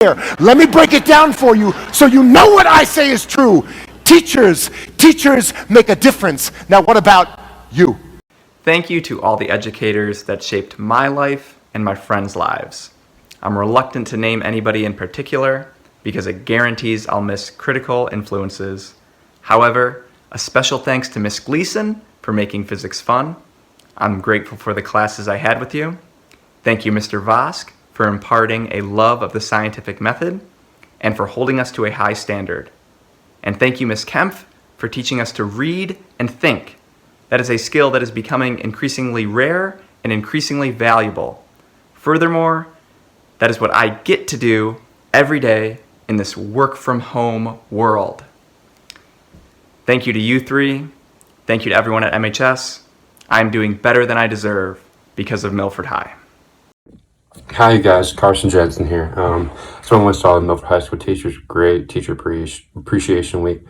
Let me break it down for you so you know what I say is true. Teachers make a difference. Now what about you? Thank you to all the educators that shaped my life and my friends' lives. I'm reluctant to name anybody in particular because it guarantees I'll miss critical influences. However, a special thanks to Miss Gleason for making physics fun. I'm grateful for the classes I had with you. Thank you, Mr. Vosk, for imparting a love of the scientific method and for holding us to a high standard. And thank you, Ms. Kempf, for teaching us to read and think. That is a skill that is becoming increasingly rare and increasingly valuable. Furthermore, that is what I get to do every day in this work-from-home world. Thank you to you three. Thank you to everyone at MHS. I'm doing better than I deserve because of Milford High. Hi, you guys. Carson Jensen here. So I want to start Milford High School teachers. Great Teacher Appreciation Week.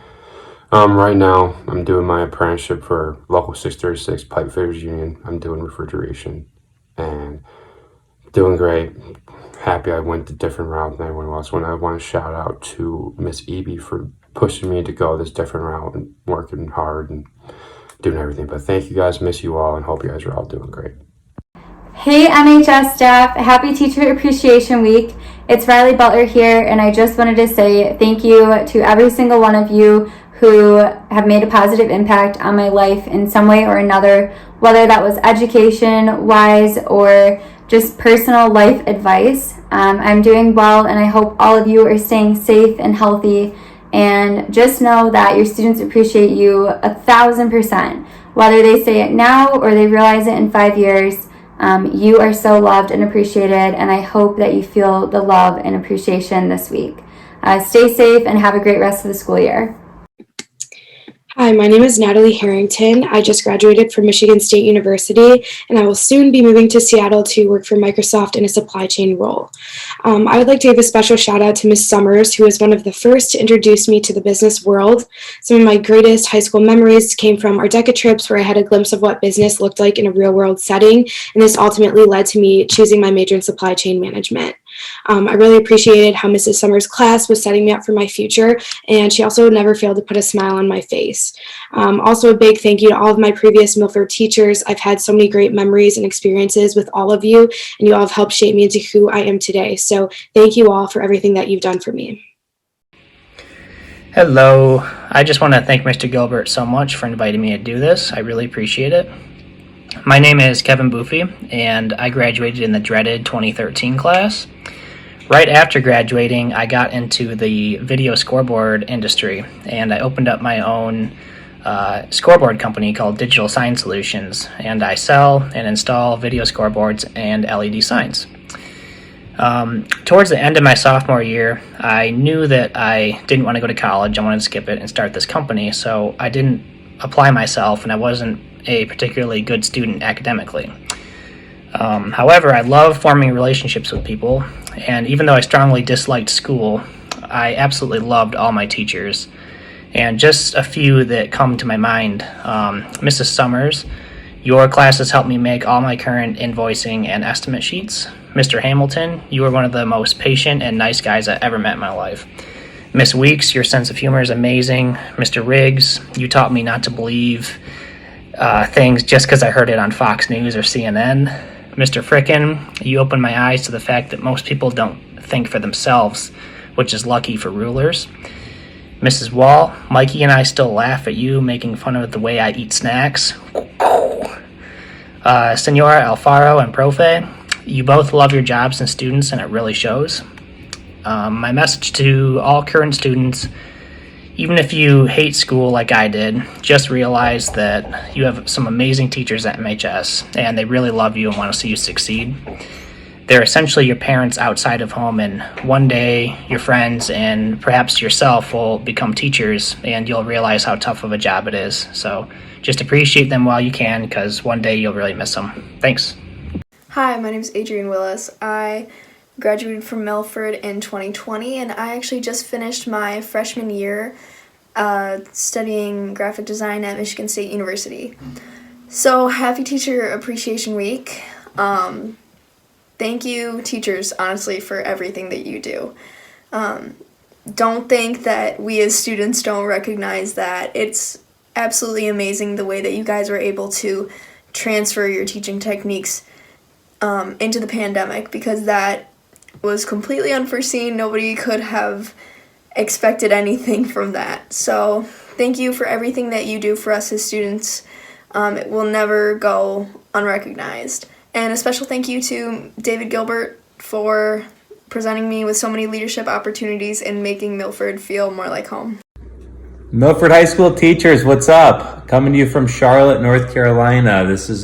Right now, I'm doing my apprenticeship for Local 636 Pipe Fitters Union. I'm doing refrigeration and doing great. Happy I went a different route than everyone else. I want to shout out to Miss Eby for pushing me to go this different route and working hard and doing everything. But thank you guys. Miss you all and hope you guys are all doing great. Hey MHS staff, happy Teacher Appreciation Week. It's Riley Butler here, and I just wanted to say thank you to every single one of you who have made a positive impact on my life in some way or another, whether that was education-wise or just personal life advice. I'm doing well, and I hope all of you are staying safe and healthy, and just know that your students appreciate you 1,000%. Whether they say it now or they realize it in 5 years, you are so loved and appreciated, and I hope that you feel the love and appreciation this week. Stay safe and have a great rest of the school year. Hi, my name is Natalie Harrington. I just graduated from Michigan State University, and I will soon be moving to Seattle to work for Microsoft in a supply chain role. I would like to give a special shout out to Ms. Summers, who was one of the first to introduce me to the business world. Some of my greatest high school memories came from our DECA trips, where I had a glimpse of what business looked like in a real world setting, and this ultimately led to me choosing my major in supply chain management. I really appreciated how Mrs. Summers' class was setting me up for my future, and she also never failed to put a smile on my face. Also a big thank you to all of my previous Milford teachers. I've had so many great memories and experiences with all of you, and you all have helped shape me into who I am today. So thank you all for everything that you've done for me. Hello. I just want to thank Mr. Gilbert so much for inviting me to do this. I really appreciate it. My name is Kevin Boofy, and I graduated in the dreaded 2013 class. Right after graduating, I got into the video scoreboard industry, and I opened up my own scoreboard company called Digital Sign Solutions, and I sell and install video scoreboards and LED signs. Towards the end of my sophomore year, I knew that I didn't want to go to college. I wanted to skip it and start this company, so I didn't apply myself, and I wasn't a particularly good student academically. However, I love forming relationships with people, and even though I strongly disliked school, I absolutely loved all my teachers. And just a few that come to my mind, Mrs. Summers, your classes helped me make all my current invoicing and estimate sheets. Mr. Hamilton, you were one of the most patient and nice guys I ever met in my life. Miss Weeks, your sense of humor is amazing. Mr. Riggs, you taught me not to believe things just because I heard it on Fox News or CNN. Mr. Frickin, you opened my eyes to the fact that most people don't think for themselves, which is lucky for rulers. Mrs. Wall, Mikey and I still laugh at you making fun of the way I eat snacks. Senora Alfaro and Profe, you both love your jobs and students, and it really shows. My message to all current students: even if you hate school like I did, just realize that you have some amazing teachers at MHS, and they really love you and want to see you succeed. They're essentially your parents outside of home, and one day your friends and perhaps yourself will become teachers, and you'll realize how tough of a job it is. So just appreciate them while you can, because one day you'll really miss them. Thanks. Hi, my name is Adrienne Willis. I graduated from Milford in 2020, and I actually just finished my freshman year studying graphic design at Michigan State University. So happy Teacher Appreciation Week. Thank you, teachers, honestly, for everything that you do. Don't think that we as students don't recognize that. It's absolutely amazing the way that you guys were able to transfer your teaching techniques into the pandemic, because that was completely unforeseen. Nobody could have expected anything from that. So thank you for everything that you do for us as students. It will never go unrecognized. And a special thank you to David Gilbert for presenting me with so many leadership opportunities and making Milford feel more like home. Milford High School teachers, what's up? Coming to you from Charlotte, North Carolina. This is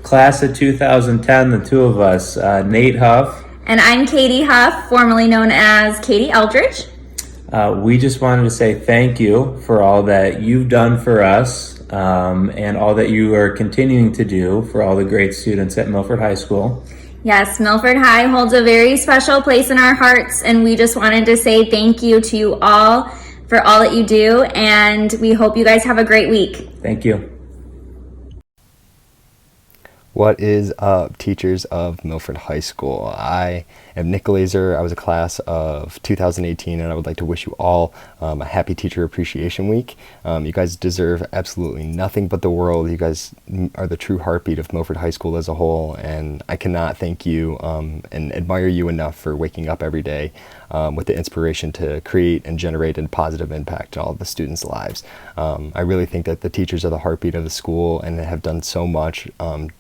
class of 2010, the two of us, Nate Huff. And I'm Katie Huff, formerly known as Katie Eldridge. We just wanted to say thank you for all that you've done for us and all that you are continuing to do for all the great students at Milford High School. Yes, Milford High holds a very special place in our hearts, and we just wanted to say thank you to you all for all that you do, and we hope you guys have a great week. Thank you. What is up, teachers of Milford High School? I am Nick Glazer. I was a class of 2018, and I would like to wish you all a happy Teacher Appreciation Week. You guys deserve absolutely nothing but the world. You guys are the true heartbeat of Milford High School as a whole, and I cannot thank you and admire you enough for waking up every day with the inspiration to create and generate a positive impact to all of the students' lives. I really think that the teachers are the heartbeat of the school and have done so much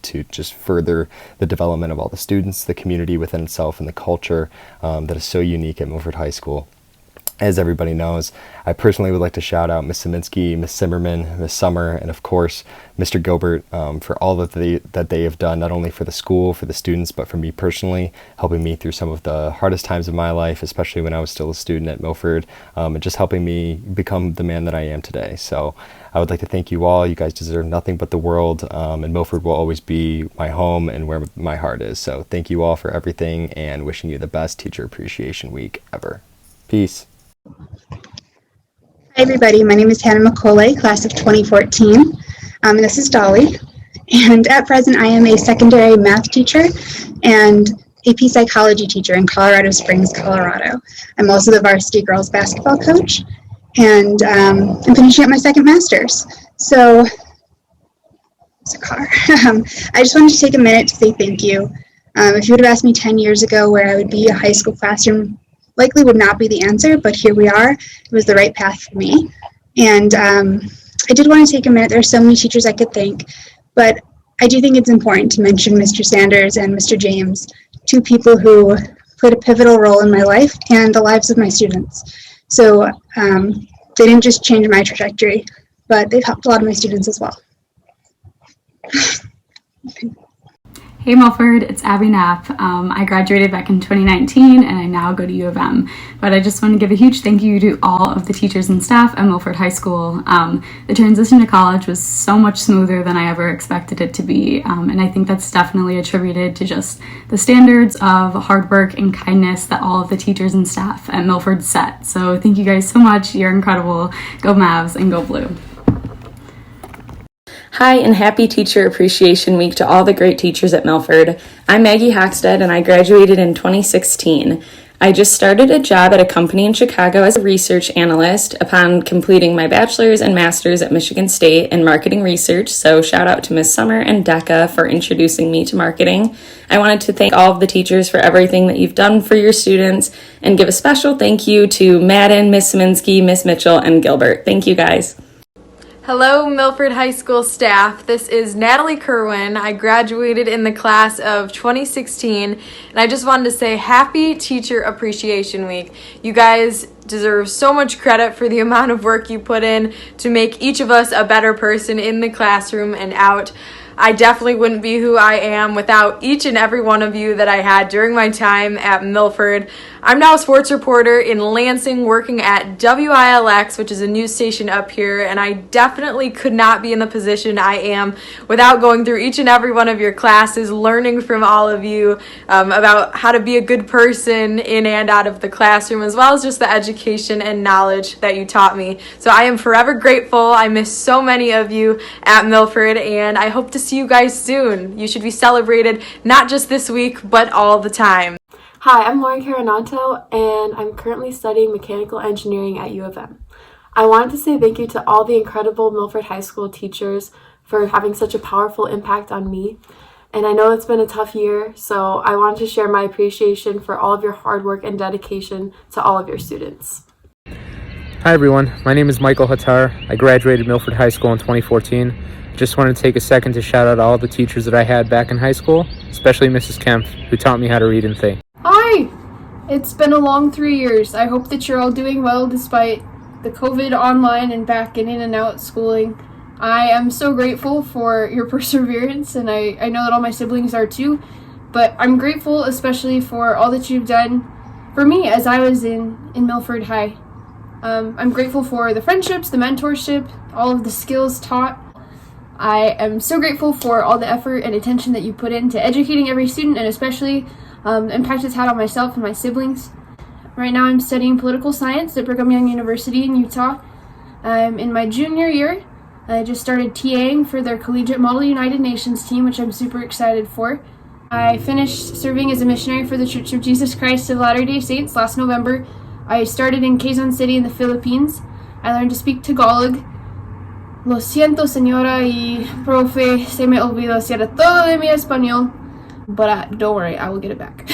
to just further the development of all the students, the community within itself, and the culture that is so unique at Milford High School. As everybody knows, I personally would like to shout out Ms. Saminsky, Ms. Zimmerman, Ms. Summer, and of course, Mr. Gilbert for all that they have done, not only for the school, for the students, but for me personally, helping me through some of the hardest times of my life, especially when I was still a student at Milford, and just helping me become the man that I am today. So I would like to thank you all. You guys deserve nothing but the world, and Milford will always be my home and where my heart is. So thank you all for everything, and wishing you the best Teacher Appreciation Week ever. Peace. Hi everybody, my name is Hannah McCauley, class of 2014, and this is Dolly. And at present I am a secondary math teacher and AP psychology teacher in Colorado Springs, Colorado. I'm also the varsity girls basketball coach, and I'm finishing up my second master's. So, it's a car. I just wanted to take a minute to say thank you. If you would have asked me 10 years ago where I would be, a high school classroom likely would not be the answer, but here we are. It was the right path for me. And I did want to take a minute. There are so many teachers I could thank, but I do think it's important to mention Mr. Sanders and Mr. James, two people who played a pivotal role in my life and the lives of my students. So they didn't just change my trajectory, but they've helped a lot of my students as well. Hey Milford, it's Abby Knapp. I graduated back in 2019 and I now go to U of M. But I just want to give a huge thank you to all of the teachers and staff at Milford High School. The transition to college was so much smoother than I ever expected it to be. And I think that's definitely attributed to just the standards of hard work and kindness that all of the teachers and staff at Milford set. So thank you guys so much. You're incredible. Go Mavs and go Blue. Hi, and happy Teacher Appreciation Week to all the great teachers at Milford. I'm Maggie Hockstead, and I graduated in 2016. I just started a job at a company in Chicago as a research analyst upon completing my bachelor's and master's at Michigan State in marketing research, so shout out to Ms. Summer and Decca for introducing me to marketing. I wanted to thank all of the teachers for everything that you've done for your students, and give a special thank you to Madden, Ms. Saminsky, Ms. Mitchell, and Gilbert. Thank you guys. Hello, Milford High School staff. This is Natalie Kerwin. I graduated in the class of 2016, and I just wanted to say happy Teacher Appreciation Week. You guys deserve so much credit for the amount of work you put in to make each of us a better person in the classroom and out. I definitely wouldn't be who I am without each and every one of you that I had during my time at Milford. I'm now a sports reporter in Lansing working at WILX, which is a news station up here, and I definitely could not be in the position I am without going through each and every one of your classes, learning from all of you about how to be a good person in and out of the classroom, as well as just the education and knowledge that you taught me. So I am forever grateful. I miss so many of you at Milford, and I hope to see see you guys soon. You should be celebrated not just this week, but all the time. Hi, I'm Lauren Caranato, and I'm currently studying mechanical engineering at U of M. I wanted to say thank you to all the incredible Milford High School teachers for having such a powerful impact on me. And I know it's been a tough year, so I wanted to share my appreciation for all of your hard work and dedication to all of your students. Hi everyone, my name is Michael Hattar. I graduated Milford High School in 2014. Just wanted to take a second to shout out all the teachers that I had back in high school, especially Mrs. Kemp, who taught me how to read and think. Hi! It's been a long 3 years. I hope that you're all doing well despite the COVID online and back in and out schooling. I am so grateful for your perseverance, and I know that all my siblings are too, but I'm grateful especially for all that you've done for me as I was in Milford High. I'm grateful for the friendships, the mentorship, all of the skills taught. I am so grateful for all the effort and attention that you put into educating every student, and especially the impact it's had on myself and my siblings. Right now I'm studying political science at Brigham Young University in Utah. I'm in my junior year. I just started TAing for their Collegiate Model United Nations team, which I'm super excited for. I finished serving as a missionary for the Church of Jesus Christ of Latter-day Saints last November. I started in Quezon City in the Philippines. I learned to speak Tagalog. Lo siento, señora y profe, se me olvidó hacer todo de mi español. But don't worry, I will get it back.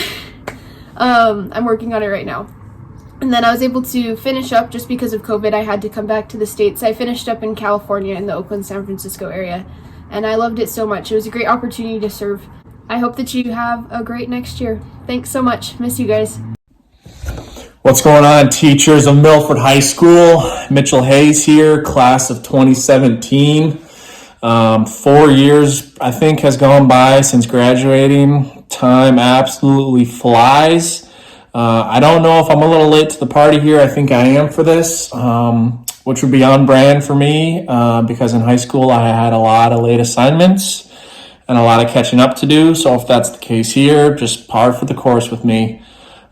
I'm working on it right now. And then I was able to finish up, just because of COVID, I had to come back to the States. I finished up in California in the Oakland, San Francisco area. And I loved it so much. It was a great opportunity to serve. I hope that you have a great next year. Thanks so much. Miss you guys. What's going on, teachers of Milford High School? Mitchell Hayes here, class of 2017. 4 years, I think, has gone by since graduating. Time absolutely flies. I don't know if I'm a little late to the party here. I think I am for this, which would be on brand for me, because in high school I had a lot of late assignments and a lot of catching up to do. So if that's the case here, just par for the course with me.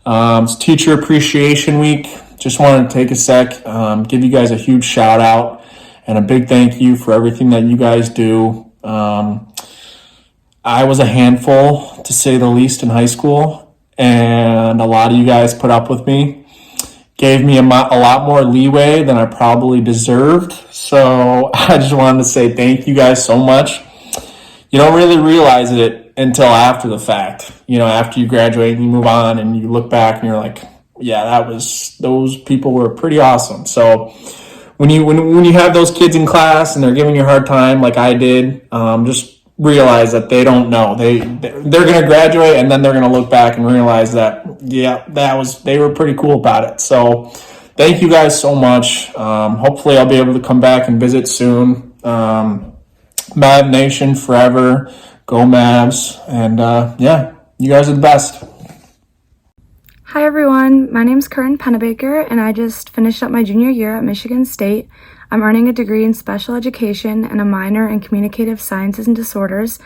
It's Teacher Appreciation Week. Just wanted to take a sec, give you guys a huge shout out and a big thank you for everything that you guys do. I was a handful, to say the least, in high school, and a lot of you guys put up with me. Gave me a lot more leeway than I probably deserved. So I just wanted to say thank you guys so much. You don't really realize it until after the fact, after you graduate and you move on and you look back and you're like, yeah, those people were pretty awesome. So when you have those kids in class and they're giving you a hard time like I did, just realize that they don't know. They're going to graduate and then they're going to look back and realize that, yeah, they were pretty cool about it. So thank you guys so much. Hopefully I'll be able to come back and visit soon. Mav Nation forever. Go Mavs. And yeah, you guys are the best. Hi everyone, my name's Corinne Pennebaker and I just finished up my junior year at Michigan State. I'm earning a degree in special education and a minor in communicative sciences and disorders.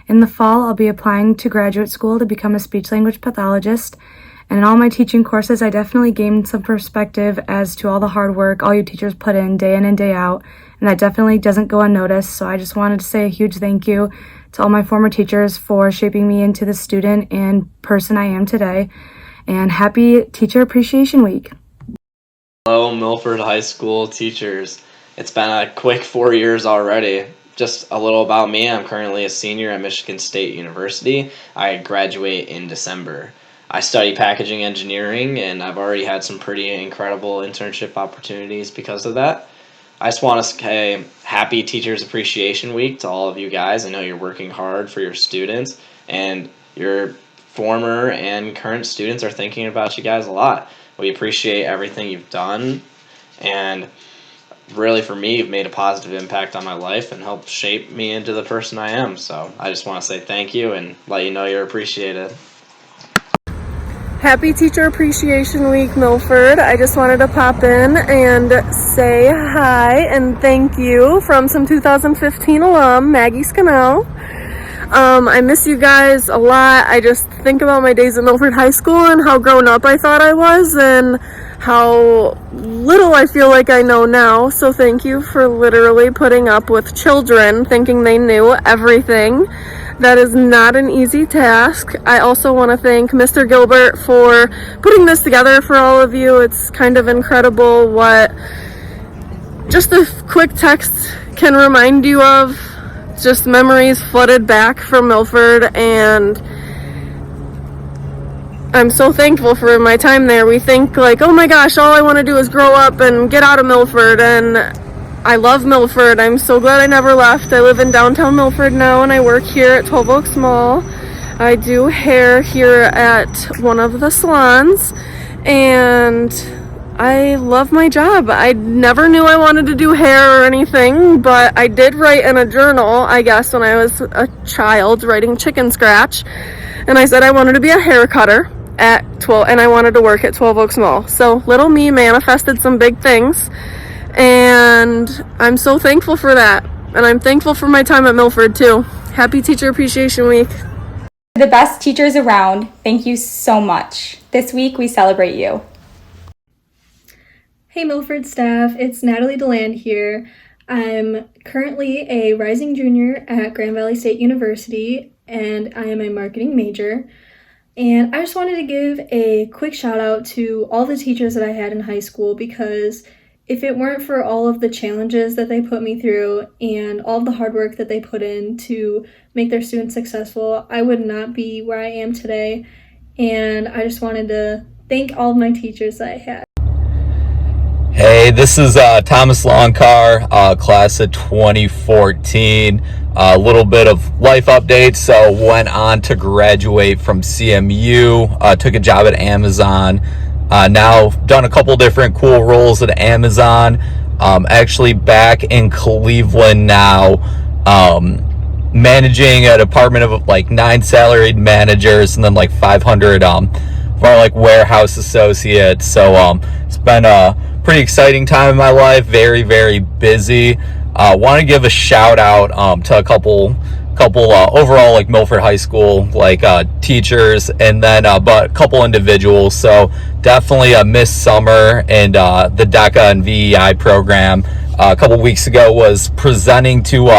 In the fall, I'll be applying to graduate school to become a speech-language pathologist. And in all my teaching courses, I definitely gained some perspective as to all the hard work all you teachers put in and day out. And that definitely doesn't go unnoticed. So I just wanted to say a huge thank you to all my former teachers for shaping me into the student and person I am today. And happy Teacher Appreciation Week. Hello, Milford High School teachers. It's been a quick 4 years already. Just a little about me. I'm currently a senior at Michigan State University. I graduate in December. I study packaging engineering, and I've already had some pretty incredible internship opportunities because of that. I just want to say happy Teachers Appreciation Week to all of you guys. I know you're working hard for your students, and your former and current students are thinking about you guys a lot. We appreciate everything you've done, and really for me, you've made a positive impact on my life and helped shape me into the person I am. So I just want to say thank you and let you know you're appreciated. Happy Teacher Appreciation Week, Milford. I just wanted to pop in and say hi and thank you from some 2015 alum, Maggie Scannell. I miss you guys a lot. I just think about my days at Milford High School and how grown up I thought I was and how little I feel like I know now. So thank you for literally putting up with children thinking they knew everything. That is not an easy task. I also want to thank Mr. Gilbert for putting this together for all of you. It's kind of incredible what just a quick text can remind you of. Just memories flooded back from Milford, and I'm so thankful for my time there. We think like, oh my gosh, all I want to do is grow up and get out of Milford, and I love Milford. I'm so glad I never left. I live in downtown Milford now, and I work here at 12 Oaks Mall. I do hair here at one of the salons, and I love my job. I never knew I wanted to do hair or anything, but I did write in a journal, I guess, when I was a child, writing chicken scratch, and I said I wanted to be a hair cutter at 12, and I wanted to work at 12 Oaks Mall. So little me manifested some big things, and I'm so thankful for that. And I'm thankful for my time at Milford too. Happy Teacher Appreciation Week. The best teachers around, thank you so much. This week we celebrate you. Hey Milford staff, it's Natalie DeLand here. I'm currently a rising junior at Grand Valley State University, and I am a marketing major. And I just wanted to give a quick shout out to all the teachers that I had in high school, because if it weren't for all of the challenges that they put me through and all of the hard work that they put in to make their students successful, I would not be where I am today. And I just wanted to thank all of my teachers that I had. Hey, this is Thomas Longcar, class of 2014. A little bit of life updates. So went on to graduate from CMU, took a job at Amazon. Now done a couple different cool roles at Amazon. Actually back in Cleveland now, managing a department of like 9 salaried managers and then like 500 more like warehouse associates. So it's been a pretty exciting time in my life. Very, very busy. Want to give a shout out to a couple overall like Milford High School like teachers, and then but a couple individuals. So definitely Miss Summer and the DECA and VEI program a couple weeks ago was presenting to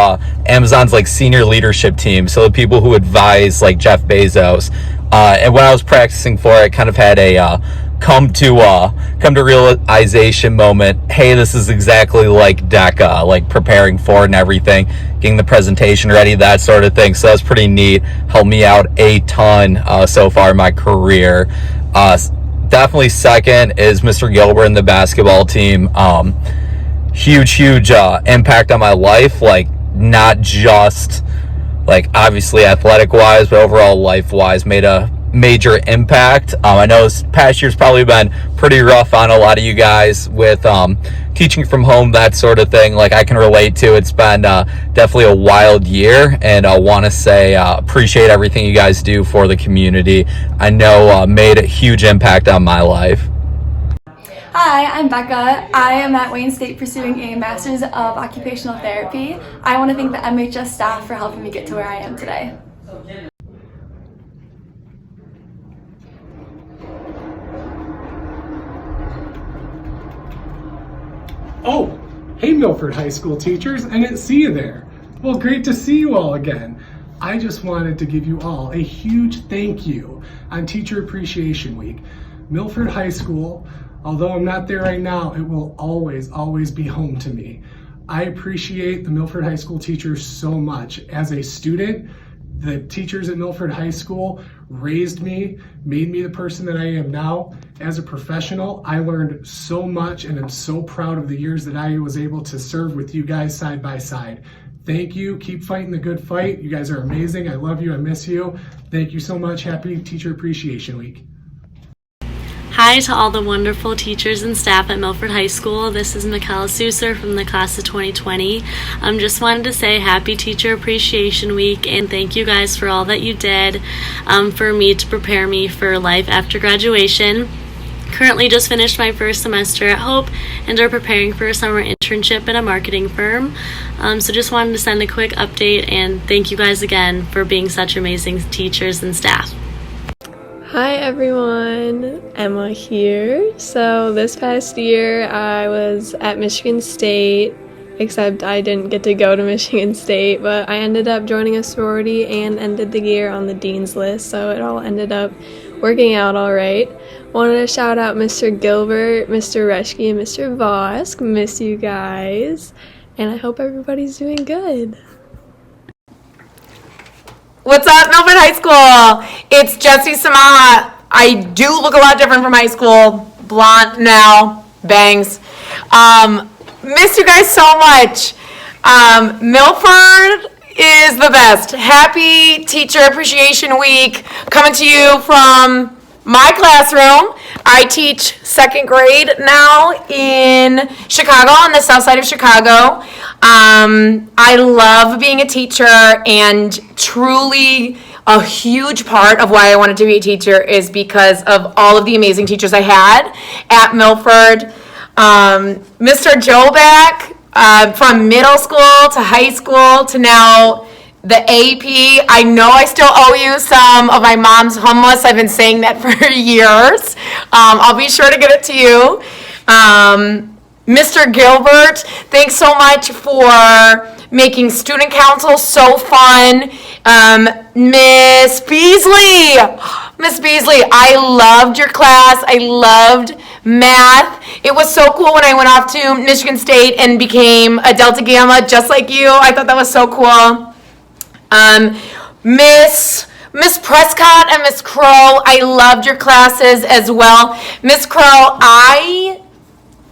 Amazon's like senior leadership team, so the people who advise like Jeff Bezos. And when I was practicing for it, kind of had a come to realization moment. Hey, this is exactly like DECA, like preparing for it and everything, getting the presentation ready, that sort of thing. So that's pretty neat. Helped me out a ton so far in my career. Definitely second is Mr. Gilbert and the basketball team. Huge impact on my life, like not just like obviously athletic wise, but overall life wise, made a major impact. I know this past year's probably been pretty rough on a lot of you guys with teaching from home, that sort of thing. Like I can relate to. It's been definitely a wild year, and I want to say appreciate everything you guys do for the community. I know made a huge impact on my life. Hi, I'm Becca. I am at Wayne State pursuing a Master's of Occupational Therapy. I want to thank the MHS staff for helping me get to where I am today. Oh, hey Milford High School teachers, I didn't see you there. Well, great to see you all again. I just wanted to give you all a huge thank you on Teacher Appreciation Week. Milford High School, although I'm not there right now, it will always be home to me. I appreciate the Milford High School teachers so much. As a student, the teachers at Milford High School raised me, made me the person that I am now. As a professional, I learned so much, and I'm so proud of the years that I was able to serve with you guys side by side. Thank you. Keep fighting the good fight. You guys are amazing. I love you. I miss you. Thank you so much. Happy Teacher Appreciation Week. Hi to all the wonderful teachers and staff at Milford High School. This is Michaela Souser from the class of 2020. Just wanted to say happy Teacher Appreciation Week, and thank you guys for all that you did for me to prepare me for life after graduation. Currently just finished my first semester at Hope and are preparing for a summer internship internship at a marketing firm. So just wanted to send a quick update and thank you guys again for being such amazing teachers and staff. Hi everyone, Emma here. So this past year I was at Michigan State, except I didn't get to go to Michigan State, but I ended up joining a sorority and ended the year on the dean's list, so it all ended up working out all right. Wanted to shout out Mr. Gilbert, Mr. Reschke, and Mr. Vosk. Miss you guys, and I hope everybody's doing good. What's up, Milford High School? It's Jessie Samaha. I do look a lot different from high school. Blonde now, bangs. Miss you guys so much. Milford is the best. Happy Teacher Appreciation Week coming to you from my classroom. I teach second grade now in Chicago, on the south side of Chicago. I love being a teacher, and truly a huge part of why I wanted to be a teacher is because of all of the amazing teachers I had at Milford. Mr. Joback, from middle school to high school to now the AP. I know I still owe you some of my mom's hummus. I've been saying that for years. I'll be sure to get it to you. Mr. Gilbert, thanks so much for making student council so fun. Miss Beasley, I loved your class. I loved math. It was so cool when I went off to Michigan State and became a Delta Gamma just like you. I thought that was so cool. Miss Prescott and Miss Crow, I loved your classes as well. Miss Crow, I,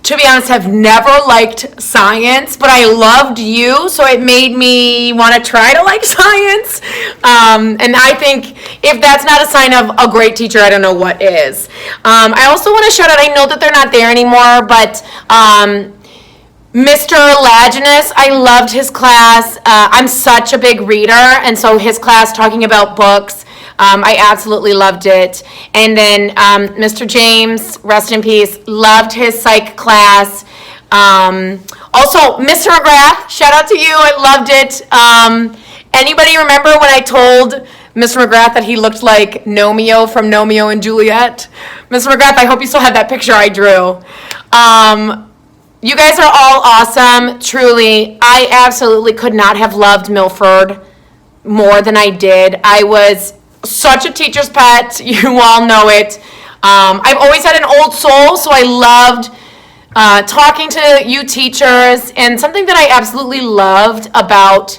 to be honest, have never liked science, but I loved you, so it made me want to try to like science. And I think if that's not a sign of a great teacher, I don't know what is. I also want to shout out, I know that they're not there anymore, but Mr. Laginus, I loved his class. I'm such a big reader, and so his class talking about books, I absolutely loved it. And then Mr. James, rest in peace, loved his psych class. Also, Mr. McGrath, shout out to you, I loved it. Anybody remember when I told Mr. McGrath that he looked like Nomeo from Nomeo and Juliet? Mr. McGrath, I hope you still have that picture I drew. You guys are all awesome, truly. I absolutely could not have loved Milford more than I did. I was such a teacher's pet, you all know it. I've always had an old soul, so I loved talking to you teachers, and something that I absolutely loved about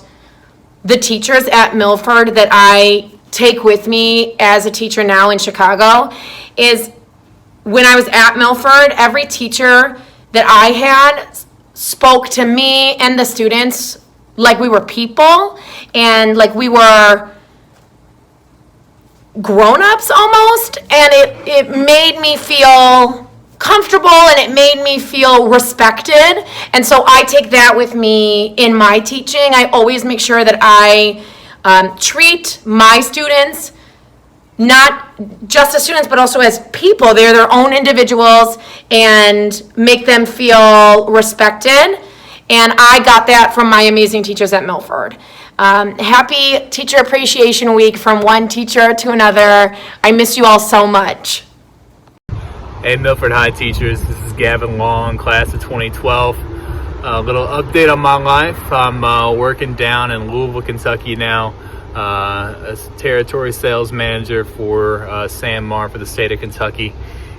the teachers at Milford that I take with me as a teacher now in Chicago is when I was at Milford, every teacher that I had spoke to me and the students like we were people and like we were grown-ups almost, and it made me feel comfortable and it made me feel respected. And so I take that with me in my teaching. I always make sure that I treat my students not just as students, but also as people. They're their own individuals, and make them feel respected. And I got that from my amazing teachers at Milford. Happy Teacher Appreciation Week from one teacher to another. I miss you all so much. Hey Milford High teachers, this is Gavin Long, class of 2012. A little update on my life. I'm working down in Louisville, Kentucky now. As territory sales manager for San Mar for the state of Kentucky,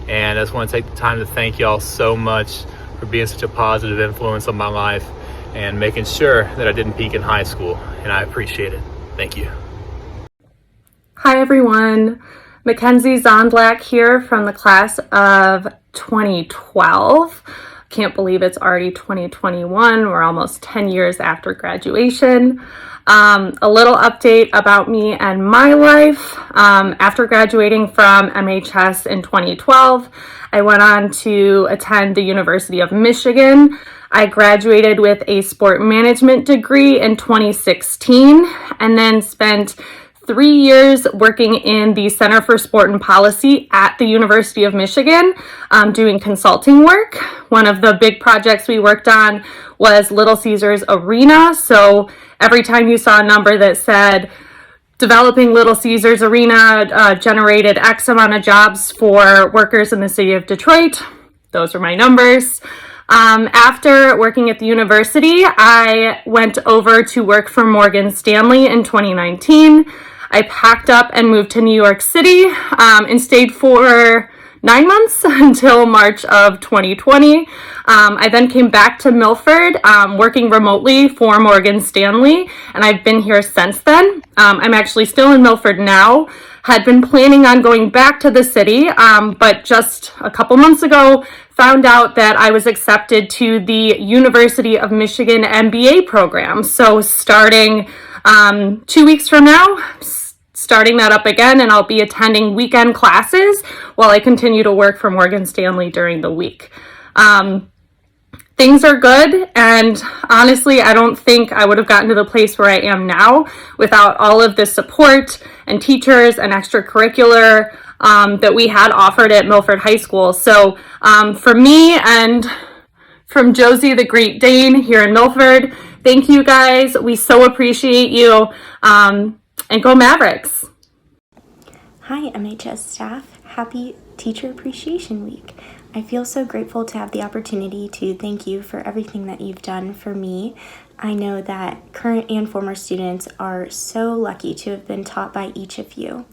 and I just want to take the time to thank y'all so much for being such a positive influence on my life and making sure that I didn't peak in high school, and I appreciate it. Thank you. Hi everyone, Mackenzie Zondlak here from the class of 2012. Can't believe it's already 2021. We're almost 10 years after graduation. A little update about me and my life. After graduating from MHS in 2012, I went on to attend the University of Michigan. I graduated with a sport management degree in 2016 and then spent 3 years working in the Center for Sport and Policy at the University of Michigan, doing consulting work. One of the big projects we worked on was Little Caesars Arena. So every time you saw a number that said developing Little Caesars Arena generated X amount of jobs for workers in the city of Detroit, those were my numbers. After working at the university, I went over to work for Morgan Stanley in 2019. I packed up and moved to New York City and stayed for 9 months until March of 2020. I then came back to Milford, working remotely for Morgan Stanley, and I've been here since then. I'm actually still in Milford now. Had been planning on going back to the city, but just a couple months ago found out that I was accepted to the University of Michigan MBA program. So starting 2 weeks from now, starting that up again, and I'll be attending weekend classes while I continue to work for Morgan Stanley during the week. Things are good, and honestly, I don't think I would have gotten to the place where I am now without all of the support and teachers and extracurricular that we had offered at Milford High School. So for me and from Josie the Great Dane here in Milford, thank you guys. We so appreciate you, and go Mavericks. Hi, MHS staff. Happy Teacher Appreciation Week. I feel so grateful to have the opportunity to thank you for everything that you've done for me. I know that current and former students are so lucky to have been taught by each of you.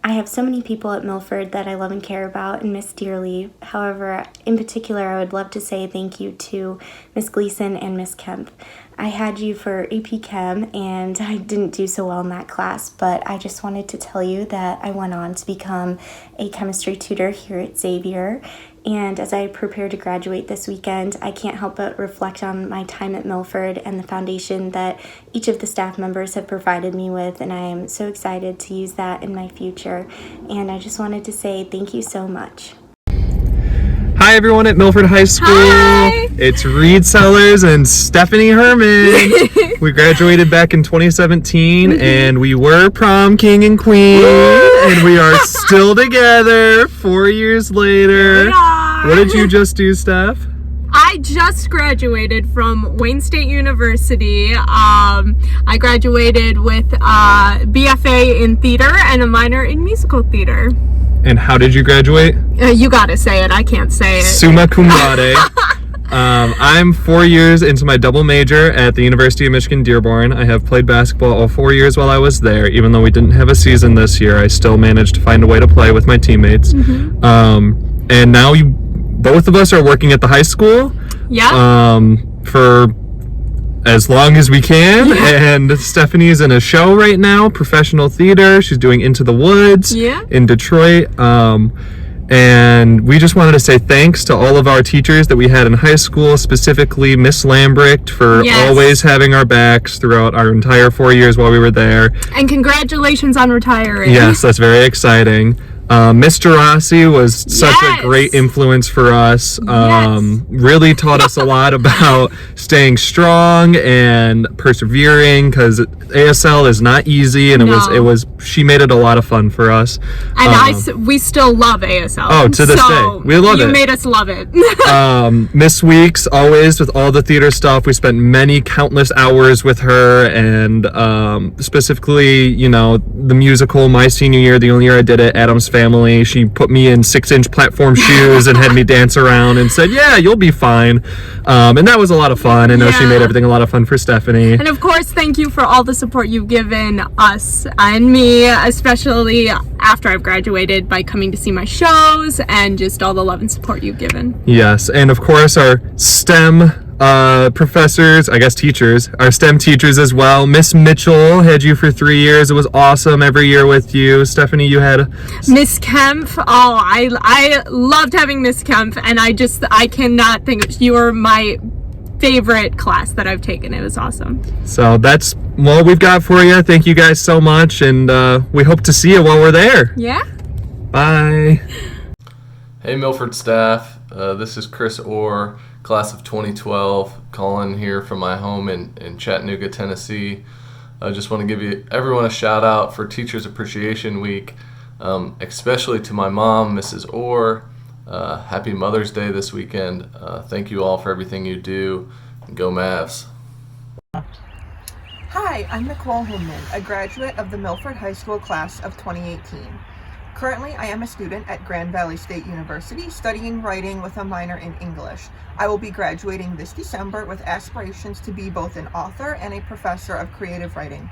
I have so many people at Milford that I love and care about and miss dearly. However, in particular, I would love to say thank you to Miss Gleason and Miss Kemp. I had you for AP Chem, and I didn't do so well in that class, but I just wanted to tell you that I went on to become a chemistry tutor here at Xavier. And as I prepare to graduate this weekend, I can't help but reflect on my time at Milford and the foundation that each of the staff members have provided me with, and I am so excited to use that in my future. And I just wanted to say thank you so much. Hi everyone at Milford High School. Hi. It's Reed Sellers and Stephanie Herman. We graduated back in 2017 and we were prom king and queen and we are still together 4 years later. What did you just do, Steph? I just graduated from Wayne State University. I graduated with a BFA in theater and a minor in musical theater. And how did you graduate? You gotta say it, I can't say it. Summa cum laude. I'm 4 years into my double major at the University of Michigan Dearborn. I have played basketball all 4 years while I was there. Even though we didn't have a season this year, I still managed to find a way to play with my teammates. And now both of us are working at the high school. Yeah. For as long as we can. And Stephanie's in a show right now, professional theater. She's doing Into the Woods in Detroit. And we just wanted to say thanks to all of our teachers that we had in high school, specifically Miss Lambrecht for always having our backs throughout our entire 4 years while we were there. And congratulations on retiring. Yes, that's very exciting. Mr. Rossi was such a great influence for us. Really taught us a lot about staying strong and persevering, because ASL is not easy, and she made it a lot of fun for us. And we still love ASL. Oh, to this day. We love it. You made us love it. Miss Weeks, always with all the theater stuff. We spent countless hours with her, and specifically, the musical my senior year, the only year I did it, Adam's Family. She put me in 6-inch platform shoes and had me dance around and said, yeah, you'll be fine. And that was a lot of fun. I know she made everything a lot of fun for Stephanie. And of course, thank you for all the support you've given us and me, especially after I've graduated, by coming to see my shows and just all the love and support you've given. Yes, and of course our STEM professors, I guess teachers, our STEM teachers as well. Miss Mitchell had you for 3 years. It was awesome every year with you. Stephanie, you had Miss Kemp. Oh, I loved having Miss Kemp, and I cannot think you were my favorite class that I've taken. It was awesome. So that's what we've got for you. Thank you guys so much, and we hope to see you while we're there. Yeah. Bye. Hey Milford staff, this is Chris Orr, class of 2012, calling here from my home in Chattanooga, Tennessee. I just want to give everyone a shout out for Teachers Appreciation Week, especially to my mom, Mrs. Orr. Happy Mother's Day this weekend. Thank you all for everything you do. Go Mavs. Hi, I'm Nicole Hinman, a graduate of the Milford High School class of 2018. Currently, I am a student at Grand Valley State University studying writing with a minor in English. I will be graduating this December with aspirations to be both an author and a professor of creative writing.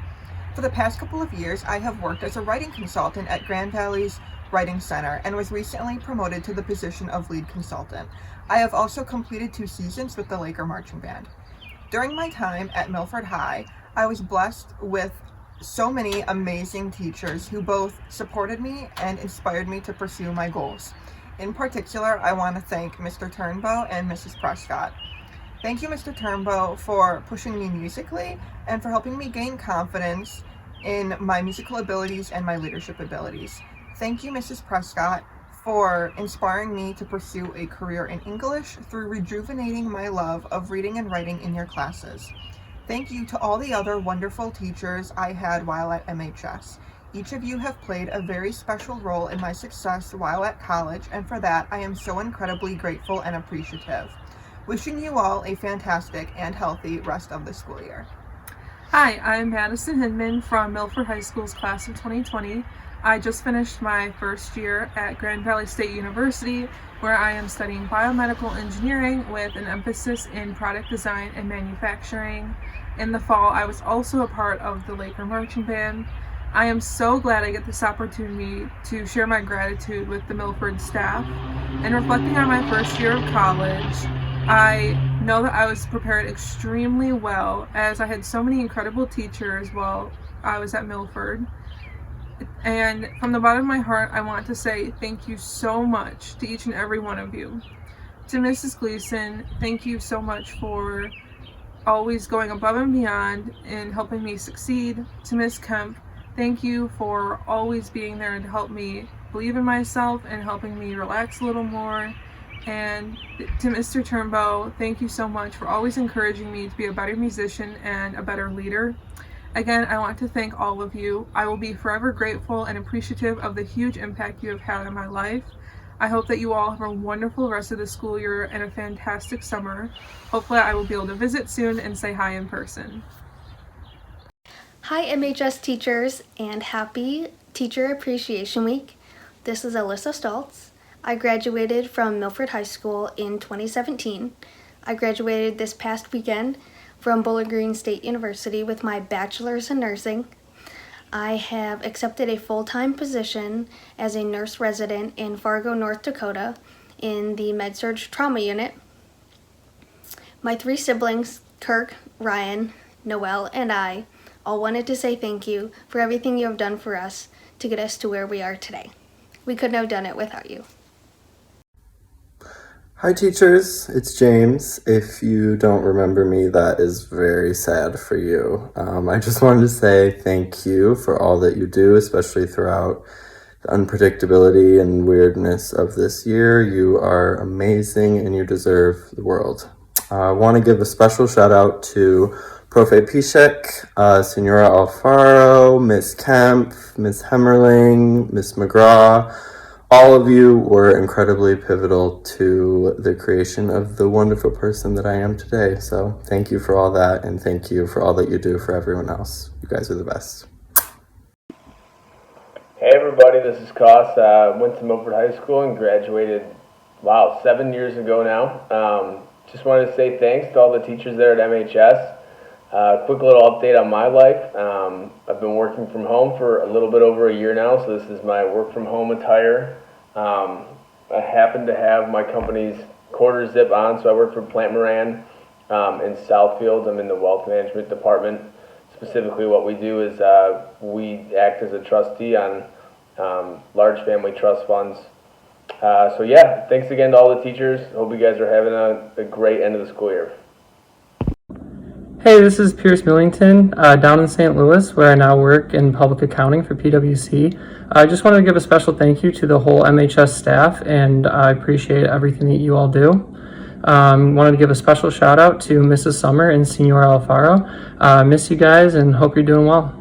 For the past couple of years, I have worked as a writing consultant at Grand Valley's Writing Center and was recently promoted to the position of lead consultant. I have also completed 2 seasons with the Laker Marching Band. During my time at Milford High, I was blessed with so many amazing teachers who both supported me and inspired me to pursue my goals. In particular, I want to thank Mr. Turnbow and Mrs. Prescott. Thank you, Mr. Turnbow, for pushing me musically and for helping me gain confidence in my musical abilities and my leadership abilities. Thank you, Mrs. Prescott, for inspiring me to pursue a career in English through rejuvenating my love of reading and writing in your classes. Thank you to all the other wonderful teachers I had while at MHS. Each of you have played a very special role in my success while at college, and for that I am so incredibly grateful and appreciative. Wishing you all a fantastic and healthy rest of the school year. Hi, I'm Madison Hinman from Milford High School's class of 2020. I just finished my first year at Grand Valley State University, where I am studying biomedical engineering with an emphasis in product design and manufacturing. In the fall, I was also a part of the Laker Marching Band. I am so glad I get this opportunity to share my gratitude with the Milford staff. And reflecting on my first year of college, I know that I was prepared extremely well, as I had so many incredible teachers while I was at Milford. And from the bottom of my heart, I want to say thank you so much to each and every one of you. To Mrs. Gleason, thank you so much for always going above and beyond and helping me succeed. To Ms. Kemp, thank you for always being there to help me believe in myself and helping me relax a little more. And to Mr. Turnbow, thank you so much for always encouraging me to be a better musician and a better leader. Again, I want to thank all of you. I will be forever grateful and appreciative of the huge impact you have had on my life. I hope that you all have a wonderful rest of the school year and a fantastic summer. Hopefully I will be able to visit soon and say hi in person. Hi MHS teachers, and happy Teacher Appreciation Week. This is Alyssa Stoltz. I graduated from Milford High School in 2017. I graduated this past weekend from Bowling Green State University with my bachelor's in nursing. I have accepted a full-time position as a nurse resident in Fargo, North Dakota in the Med-Surg Trauma Unit. My 3 siblings, Kirk, Ryan, Noelle, and I, all wanted to say thank you for everything you have done for us to get us to where we are today. We couldn't have done it without you. Hi teachers, it's James. If you don't remember me, that is very sad for you. I just wanted to say thank you for all that you do, especially throughout the unpredictability and weirdness of this year. You are amazing and you deserve the world. I want to give a special shout out to Profe Pishek, Senora Alfaro, Miss Kemp, Miss Hemmerling, Miss McGraw. All of you were incredibly pivotal to the creation of the wonderful person that I am today. So thank you for all that, and thank you for all that you do for everyone else. You guys are the best. Hey everybody, this is Koss. Went to Milford High School and graduated, 7 years ago now. Just wanted to say thanks to all the teachers there at MHS. Quick little update on my life. I've been working from home for a little bit over a year now, so this is my work from home attire. I happen to have my company's quarter zip on, so I work for Plant Moran in Southfield. I'm in the wealth management department. Specifically what we do is we act as a trustee on large family trust funds. So yeah, thanks again to all the teachers. Hope you guys are having a great end of the school year. Hey, this is Pierce Millington, down in St. Louis, where I now work in public accounting for PwC. I just wanted to give a special thank you to the whole MHS staff, and I appreciate everything that you all do. Wanted to give a special shout out to Mrs. Summer and Senora Alfaro. Miss you guys and hope you're doing well.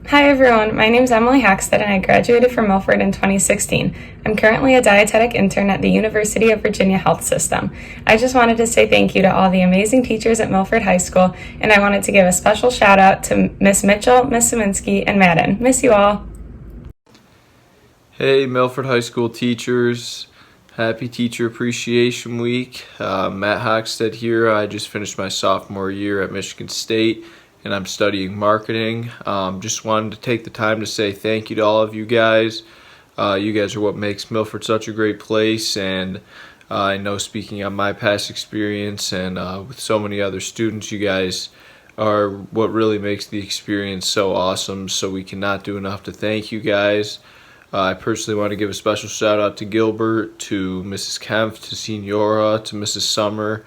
Hi everyone, my name is Emily Hackstead and I graduated from Milford in 2016. I'm currently a dietetic intern at the University of Virginia Health System. I just wanted to say thank you to all the amazing teachers at Milford High School, and I wanted to give a special shout out to Miss Mitchell, Miss Saminsky, and Madden. Miss you all. Hey Milford High School teachers, happy Teacher Appreciation Week. Matt Hackstead here. I just finished my sophomore year at Michigan State and I'm studying marketing. Just wanted to take the time to say thank you to all of you guys. You guys are what makes Milford such a great place, and I know, speaking on my past experience and with so many other students, you guys are what really makes the experience so awesome, so we cannot do enough to thank you guys. I personally want to give a special shout out to Gilbert, to Mrs. Kempf, to Senora, to Mrs. Summer.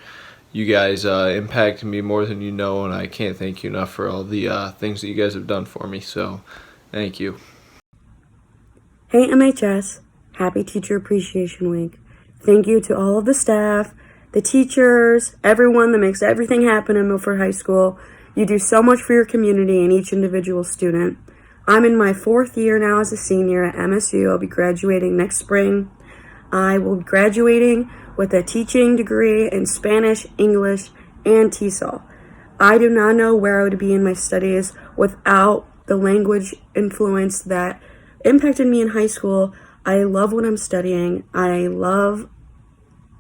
You guys impacted me more than you know, and I can't thank you enough for all the things that you guys have done for me, so thank you. Hey MHS, happy Teacher Appreciation Week. Thank you to all of the staff, the teachers, everyone that makes everything happen in Milford High School. You do so much for your community and each individual student. I'm in my 4th year now as a senior at MSU. I'll be graduating next spring. I will be graduating with a teaching degree in Spanish, English, and TESOL. I do not know where I would be in my studies without the language influence that impacted me in high school. I love what I'm studying. I love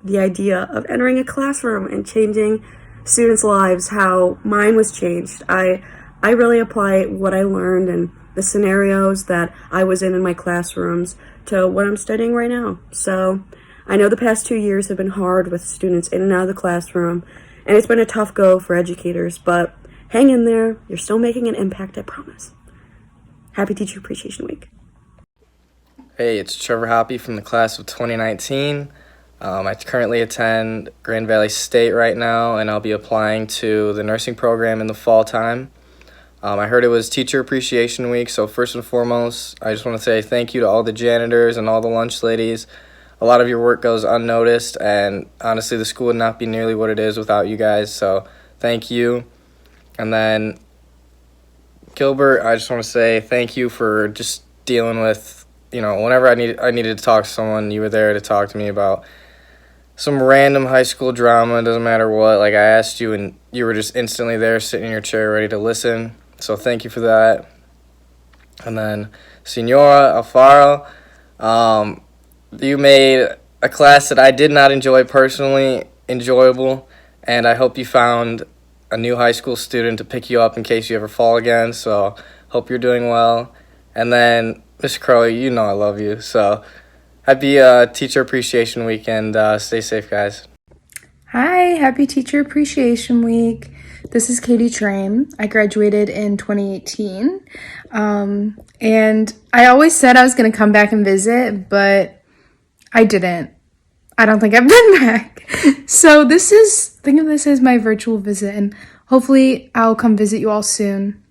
the idea of entering a classroom and changing students' lives, how mine was changed. I really apply what I learned and the scenarios that I was in my classrooms to what I'm studying right now. So I know the past 2 years have been hard with students in and out of the classroom, and it's been a tough go for educators, but hang in there. You're still making an impact, I promise. Happy Teacher Appreciation Week. Hey, it's Trevor Hoppy from the class of 2019. I currently attend Grand Valley State right now, and I'll be applying to the nursing program in the fall time. I heard it was Teacher Appreciation Week, so first and foremost, I just want to say thank you to all the janitors and all the lunch ladies. A lot of your work goes unnoticed, and honestly, the school would not be nearly what it is without you guys, so thank you. And then, Gilbert, I just want to say thank you for just dealing with, whenever I needed to talk to someone, you were there to talk to me about some random high school drama. It doesn't matter what. Like, I asked you, and you were just instantly there, sitting in your chair, ready to listen. So thank you for that. And then, Senora Alfaro, you made a class that I did not enjoy personally enjoyable, and I hope you found a new high school student to pick you up in case you ever fall again. So hope you're doing well. And then, Miss Crowley, you know I love you. So happy Teacher Appreciation Week, and stay safe, guys. Hi, happy Teacher Appreciation Week. This is Katie Trame. I graduated in 2018. And I always said I was going to come back and visit, but I didn't. I don't think I've been back. So think of this as my virtual visit, and hopefully I'll come visit you all soon.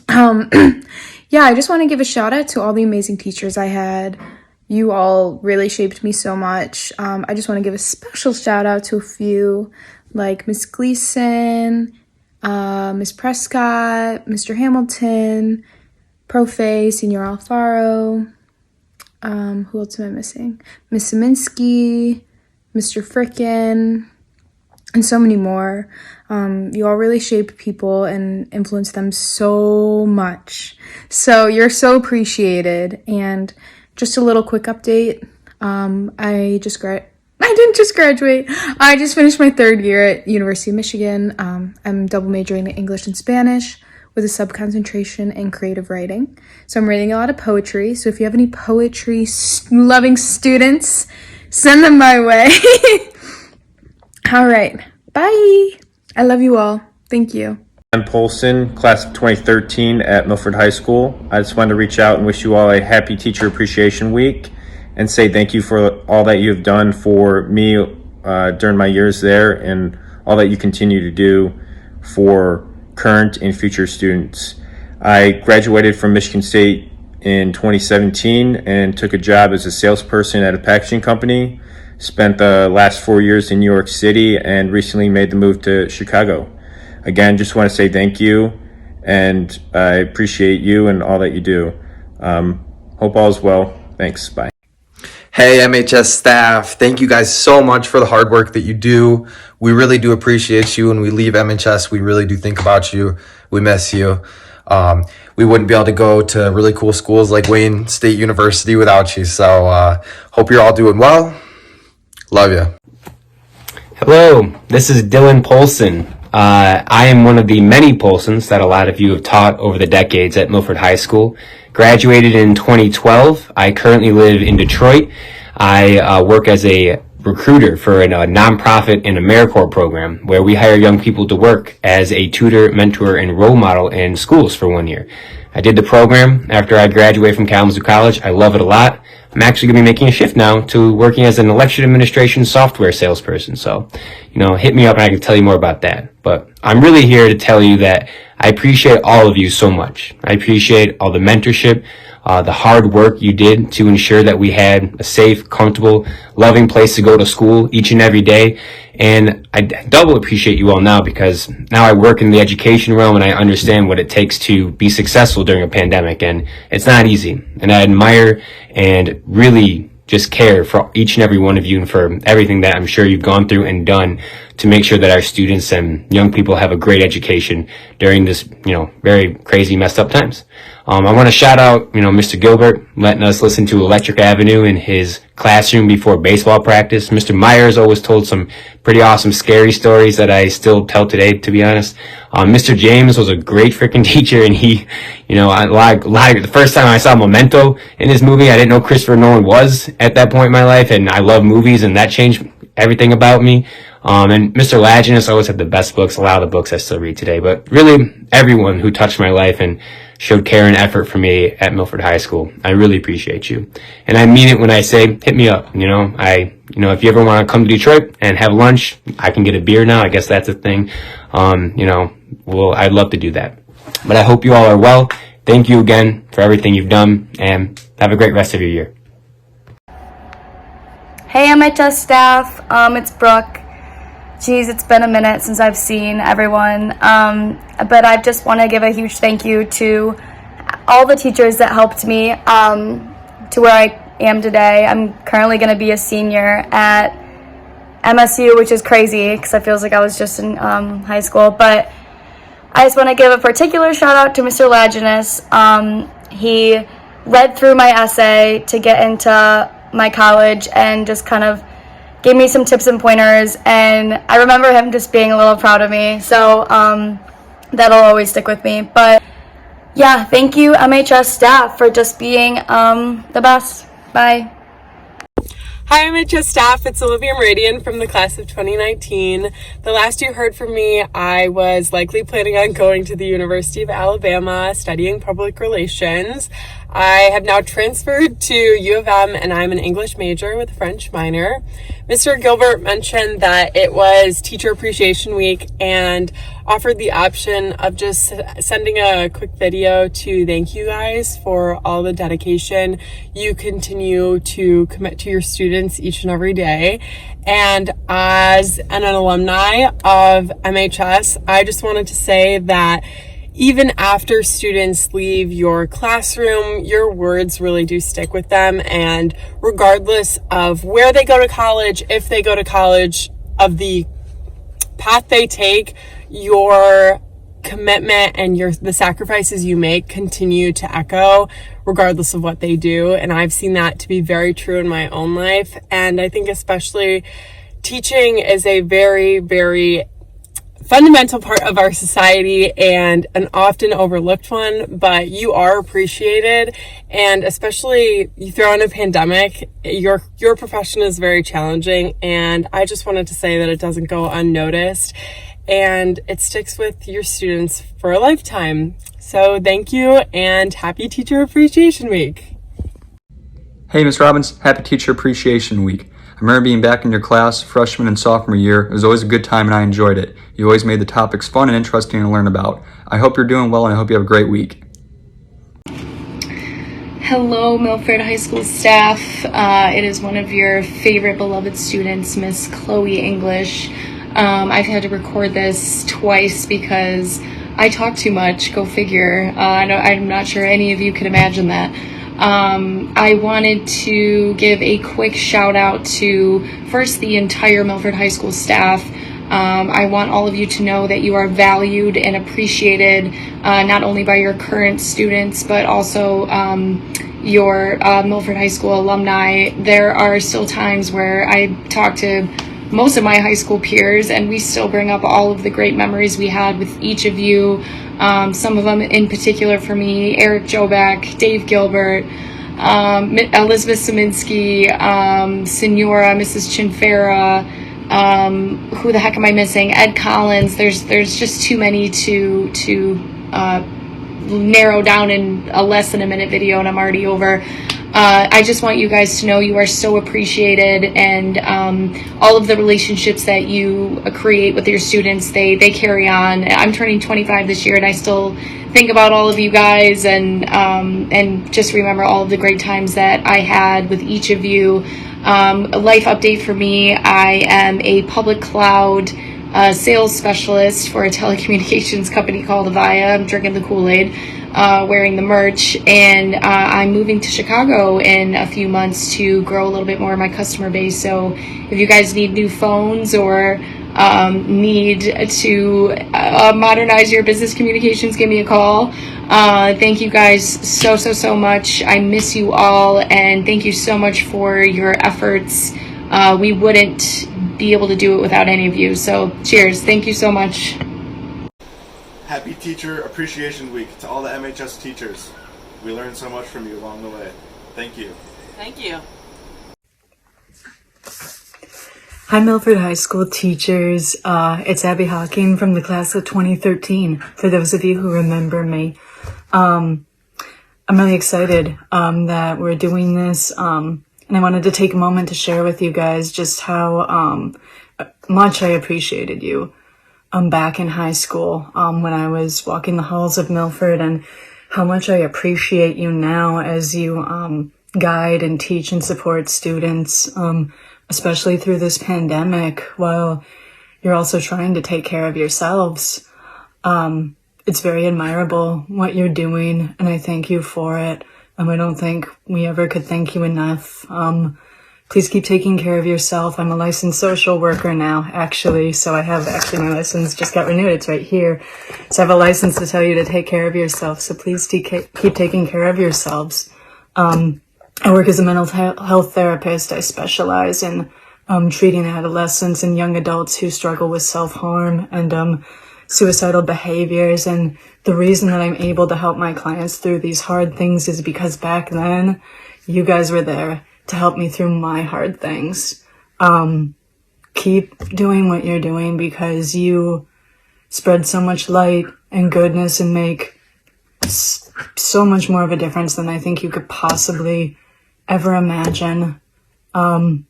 Yeah, I just want to give a shout out to all the amazing teachers I had. You all really shaped me so much. I just want to give a special shout out to a few, like Miss Gleason, Miss Prescott, Mr. Hamilton, Profe, Senor Alfaro. Who else am I missing? Miss Saminsky, Mr. Frickin, and so many more. You all really shape people and influence them so much. So you're so appreciated. And just a little quick update. I didn't just graduate. I just finished my 3rd year at University of Michigan. I'm double majoring in English and Spanish with a sub-concentration in creative writing. So I'm reading a lot of poetry. So if you have any poetry-loving students, send them my way. All right. Bye. I love you all. Thank you. I'm Polson, class of 2013 at Milford High School. I just wanted to reach out and wish you all a happy Teacher Appreciation Week and say thank you for all that you've done for me during my years there, and all that you continue to do for current and future students. I graduated from Michigan State in 2017 and took a job as a salesperson at a packaging company. spent the last 4 years in New York City and recently made the move to Chicago. Again, just want to say thank you, and I appreciate you and all that you do. Hope all is well. Thanks. Bye. Hey, MHS staff, thank you guys so much for the hard work that you do. We really do appreciate you. When we leave MHS, we really do think about you. We miss you. We wouldn't be able to go to really cool schools like Wayne State University without you. So hope you're all doing well. Love you. Hello, this is Dylan Polson. I am one of the many Polsons that a lot of you have taught over the decades at Milford High School. Graduated in 2012. I currently live in Detroit. I work as a recruiter for a nonprofit and AmeriCorps program where we hire young people to work as a tutor, mentor, and role model in schools for 1 year. I did the program after I graduated from Kalamazoo College. I love it a lot. I'm actually going to be making a shift now to working as an election administration software salesperson. So, hit me up and I can tell you more about that. But I'm really here to tell you that I appreciate all of you so much. I appreciate all the mentorship, the hard work you did to ensure that we had a safe, comfortable, loving place to go to school each and every day. And I double appreciate you all now because now I work in the education realm and I understand what it takes to be successful during a pandemic, and it's not easy. And I admire and really just care for each and every one of you and for everything that I'm sure you've gone through and done to make sure that our students and young people have a great education during this, very crazy, messed up times. I want to shout out, Mr. Gilbert letting us listen to Electric Avenue in his classroom before baseball practice. Mr. Myers always told some pretty awesome, scary stories that I still tell today, to be honest. Mr. James was a great freaking teacher, and he, the first time I saw Memento in his movie, I didn't know Christopher Nolan was at that point in my life, and I love movies, and that changed everything about me. And Mr. Laginus always had the best books, a lot of the books I still read today, but really everyone who touched my life and showed care and effort for me at Milford High School. I really appreciate you. And I mean it when I say, hit me up. If you ever want to come to Detroit and have lunch, I can get a beer now. I guess that's a thing. I'd love to do that. But I hope you all are well. Thank you again for everything you've done, and have a great rest of your year. Hey, MHS staff. It's Brooke. Geez, it's been a minute since I've seen everyone, but I just want to give a huge thank you to all the teachers that helped me to where I am today. I'm currently going to be a senior at MSU, which is crazy because it feels like I was just in high school, but I just want to give a particular shout out to Mr. Laginus. He read through my essay to get into my college and just kind of gave me some tips and pointers, and I remember him just being a little proud of me, so that'll always stick with me. But yeah, thank you MHS staff for just being the best. Bye. Hi MHS staff, it's Olivia Meridian from the class of 2019. The last you heard from me, I was likely planning on going to the University of Alabama studying public relations. I have now transferred to U of M and I'm an English major with a French minor. Mr. Gilbert mentioned that it was Teacher Appreciation Week and offered the option of just sending a quick video to thank you guys for all the dedication you continue to commit to your students each and every day. And as an alumni of MHS, I just wanted to say that even after students leave your classroom, your words really do stick with them. And regardless of where they go to college, if they go to college, of the path they take, your commitment and the sacrifices you make continue to echo regardless of what they do. And I've seen that to be very true in my own life. And I think especially teaching is a very, very fundamental part of our society and an often overlooked one, but you are appreciated. And especially you throw in a pandemic, your profession is very challenging. And I just wanted to say that it doesn't go unnoticed and it sticks with your students for a lifetime. So thank you and happy Teacher Appreciation Week. Hey, Ms. Robbins, happy Teacher Appreciation Week. I remember being back in your class freshman and sophomore year. It was always a good time and I enjoyed it. You always made the topics fun and interesting to learn about. I hope you're doing well and I hope you have a great week. Hello, Milford High School staff. It is one of your favorite beloved students, Miss Chloe English. I've had to record this twice because I talk too much, go figure. I'm not sure any of you could imagine that. I wanted to give a quick shout out to first the entire Milford High School staff. I want all of you to know that you are valued and appreciated, not only by your current students, but also your Milford High School alumni. There are still times where I talk to most of my high school peers, and we still bring up all of the great memories we had with each of you. Some of them in particular for me: Eric Joback, Dave Gilbert, Elizabeth Saminsky, Senora, Mrs. Chinfera, who the heck am I missing? Ed Collins. There's just too many to narrow down in a less than a minute video, and I'm already over. I just want you guys to know you are so appreciated, and all of the relationships that you create with your students, they carry on. I'm turning 25 this year, and I still think about all of you guys, and just remember all of the great times that I had with each of you. A life update for me: I am a public cloud sales specialist for a telecommunications company called Avaya. I'm drinking the Kool-Aid, wearing the merch, and I'm moving to Chicago in a few months to grow a little bit more of my customer base. So if you guys need new phones or need to modernize your business communications, give me a call. Thank you guys so much. I miss you all, and thank you so much for your efforts. We wouldn't be able to do it without any of you. So cheers. Thank you so much. Happy Teacher Appreciation Week to all the MHS teachers. We learned so much from you along the way. Thank you. Thank you. Hi, Milford High School teachers. It's Abby Hawking from the class of 2013, for those of you who remember me. I'm really excited that we're doing this, and I wanted to take a moment to share with you guys just how much I appreciated you back in high school when I was walking the halls of Milford, and how much I appreciate you now as you guide and teach and support students, especially through this pandemic, while you're also trying to take care of yourselves. It's very admirable what you're doing, and I thank you for it. I don't think we ever could thank you enough. Please keep taking care of yourself. I'm a licensed social worker now, actually, so my license just got renewed. It's right here. So I have a license to tell you to take care of yourself, so please keep taking care of yourselves. I work as a mental health therapist. I specialize in treating adolescents and young adults who struggle with self-harm and suicidal behaviors. And the reason that I'm able to help my clients through these hard things is because back then, you guys were there to help me through my hard things. Keep doing what you're doing, because you spread so much light and goodness and make so much more of a difference than I think you could possibly ever imagine. I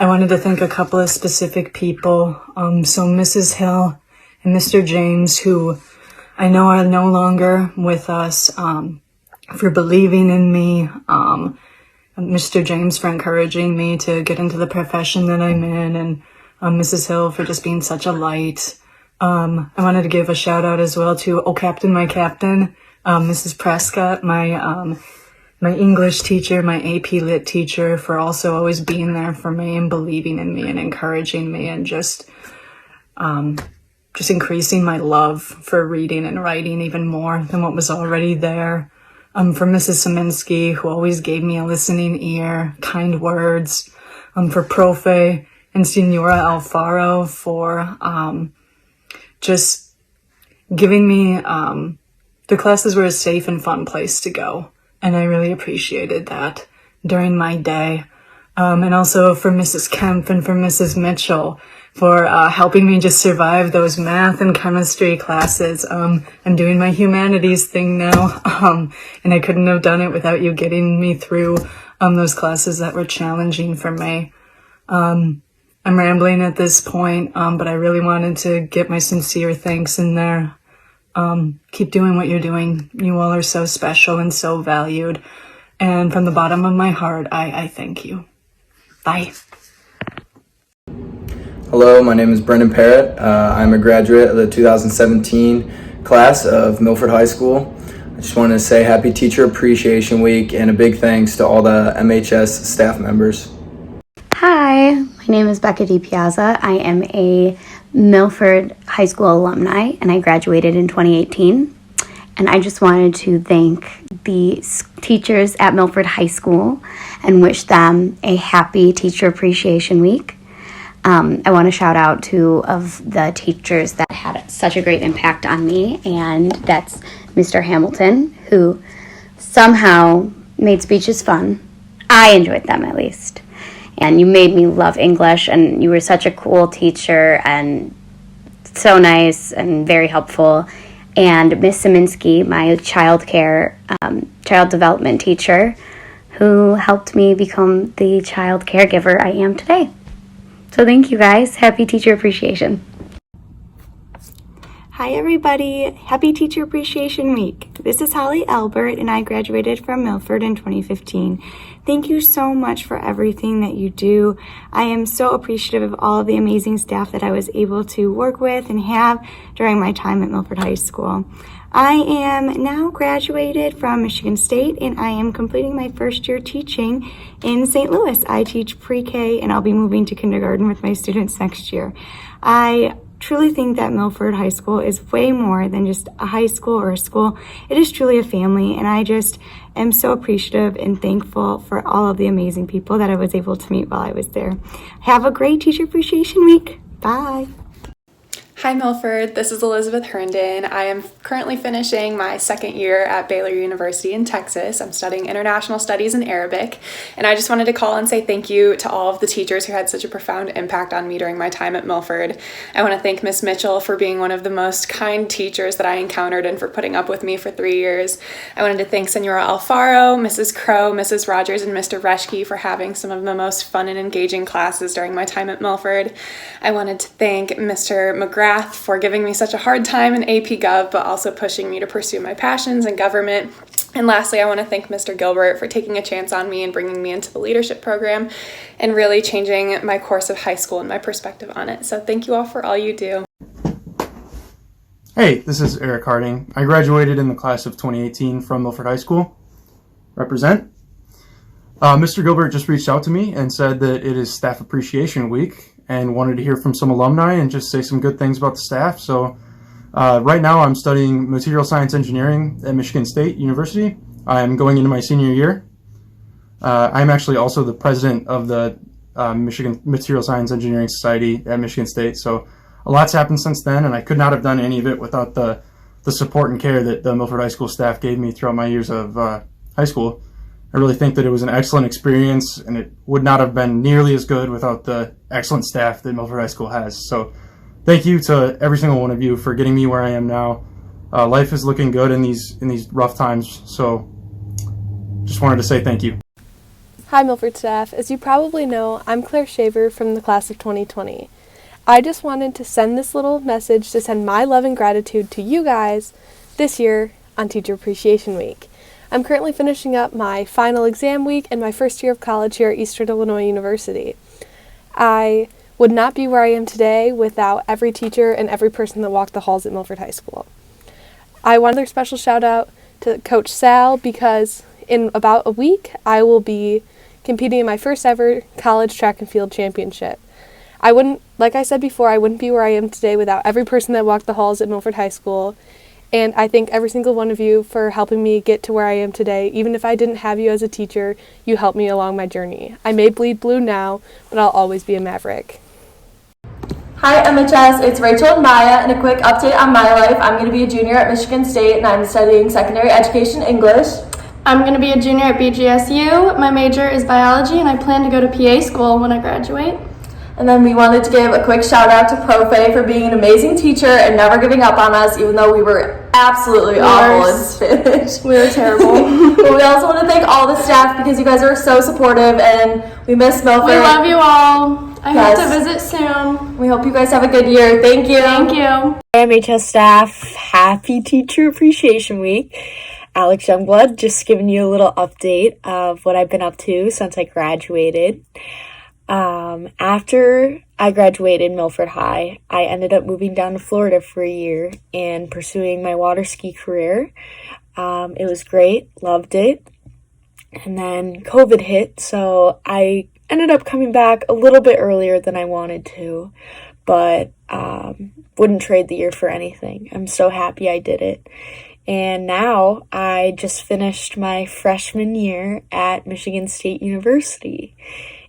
wanted to thank a couple of specific people. So Mrs. Hill and Mr. James, who I know are no longer with us, for believing in me. Mr. James for encouraging me to get into the profession that I'm in, and Mrs. Hill for just being such a light. I wanted to give a shout out as well to my captain, Mrs. Prescott, my English teacher, my AP Lit teacher, for also always being there for me and believing in me and encouraging me, and just increasing my love for reading and writing even more than what was already there. For Mrs. Saminsky, who always gave me a listening ear, kind words. For Profe and Senora Alfaro for just giving me, the classes were a safe and fun place to go. And I really appreciated that during my day. And also for Mrs. Kemp and for Mrs. Mitchell for helping me just survive those math and chemistry classes. I'm doing my humanities thing now, and I couldn't have done it without you getting me through those classes that were challenging for me. I'm rambling at this point, but I really wanted to get my sincere thanks in there. Keep doing what you're doing. You all are so special and so valued. And from the bottom of my heart, I thank you. Bye. Hello, my name is Brendan Parrott. I'm a graduate of the 2017 class of Milford High School. I just wanted to say Happy Teacher Appreciation Week and a big thanks to all the MHS staff members. Hi, my name is Becca DiPiazza. I am a Milford High School alumni and I graduated in 2018. And I just wanted to thank the teachers at Milford High School and wish them a happy Teacher Appreciation Week. I want to shout out two of the teachers that had such a great impact on me, and that's Mr. Hamilton, who somehow made speeches fun. I enjoyed them, at least. And you made me love English, and you were such a cool teacher and so nice and very helpful. And Miss Szyminski, my child development teacher, who helped me become the child caregiver I am today. So thank you guys. Happy Teacher Appreciation. Hi everybody, happy Teacher Appreciation Week. This is Holly Albert and I graduated from Milford in 2015. Thank you so much for everything that you do. I am so appreciative of all of the amazing staff that I was able to work with and have during my time at Milford High School. I am now graduated from Michigan State and I am completing my first year teaching in St. Louis. I teach pre-K and I'll be moving to kindergarten with my students next year. I truly think that Milford High School is way more than just a high school or a school. It is truly a family, and I just am so appreciative and thankful for all of the amazing people that I was able to meet while I was there. Have a great Teacher Appreciation Week. Bye. Hi Milford, this is Elizabeth Herndon. I am currently finishing my second year at Baylor University in Texas. I'm studying International Studies in Arabic, and I just wanted to call and say thank you to all of the teachers who had such a profound impact on me during my time at Milford. I want to thank Miss Mitchell for being one of the most kind teachers that I encountered and for putting up with me for 3 years. I wanted to thank Senora Alfaro, Mrs. Crow, Mrs. Rogers, and Mr. Reschke for having some of the most fun and engaging classes during my time at Milford. I wanted to thank Mr. McGrath for giving me such a hard time in AP Gov, but also pushing me to pursue my passions in government. And lastly, I want to thank Mr. Gilbert for taking a chance on me and bringing me into the leadership program and really changing my course of high school and my perspective on it. So thank you all for all you do. Hey, this is Eric Harding. I graduated in the class of 2018 from Milford High School. Represent. Mr. Gilbert just reached out to me and said that it is Staff Appreciation Week and wanted to hear from some alumni and just say some good things about the staff. So right now I'm studying Material Science Engineering at Michigan State University. I'm going into my senior year. I'm actually also the president of the Michigan Material Science Engineering Society at Michigan State. So a lot's happened since then, and I could not have done any of it without the support and care that the Milford High School staff gave me throughout my years of high school. I really think that it was an excellent experience, and it would not have been nearly as good without the excellent staff that Milford High School has. So thank you to every single one of you for getting me where I am now. Life is looking good in these rough times, so just wanted to say thank you. Hi Milford staff. As you probably know, I'm Claire Shaver from the class of 2020. I just wanted to send this little message to send my love and gratitude to you guys this year on Teacher Appreciation Week. I'm currently finishing up my final exam week and my first year of college here at Eastern Illinois University. I would not be where I am today without every teacher and every person that walked the halls at Milford High School. I want another special shout out to Coach Sal because in about a week I will be competing in my first ever college track and field championship. Like I said before, I wouldn't be where I am today without every person that walked the halls at Milford High School. And I thank every single one of you for helping me get to where I am today. Even if I didn't have you as a teacher, you helped me along my journey. I may bleed blue now, but I'll always be a Maverick. Hi MHS, it's Rachel and Maya, and a quick update on my life. I'm going to be a junior at Michigan State and I'm studying secondary education English. I'm going to be a junior at BGSU. My major is biology and I plan to go to PA school when I graduate. And then we wanted to give a quick shout out to Profe for being an amazing teacher and never giving up on us, even though we were absolutely awful in Spanish. We were terrible. But we also want to thank all the staff because you guys are so supportive and we miss Milford. We love you all. I hope to visit soon. We hope you guys have a good year. Thank you. Thank you. MHS staff, happy Teacher Appreciation Week. Alex Youngblood, just giving you a little update of what I've been up to since I graduated. After I graduated Milford High, I ended up moving down to Florida for a year and pursuing my water ski career. It was great, loved it. And then COVID hit, so I ended up coming back a little bit earlier than I wanted to, but wouldn't trade the year for anything. I'm so happy I did it. And now I just finished my freshman year at Michigan State University.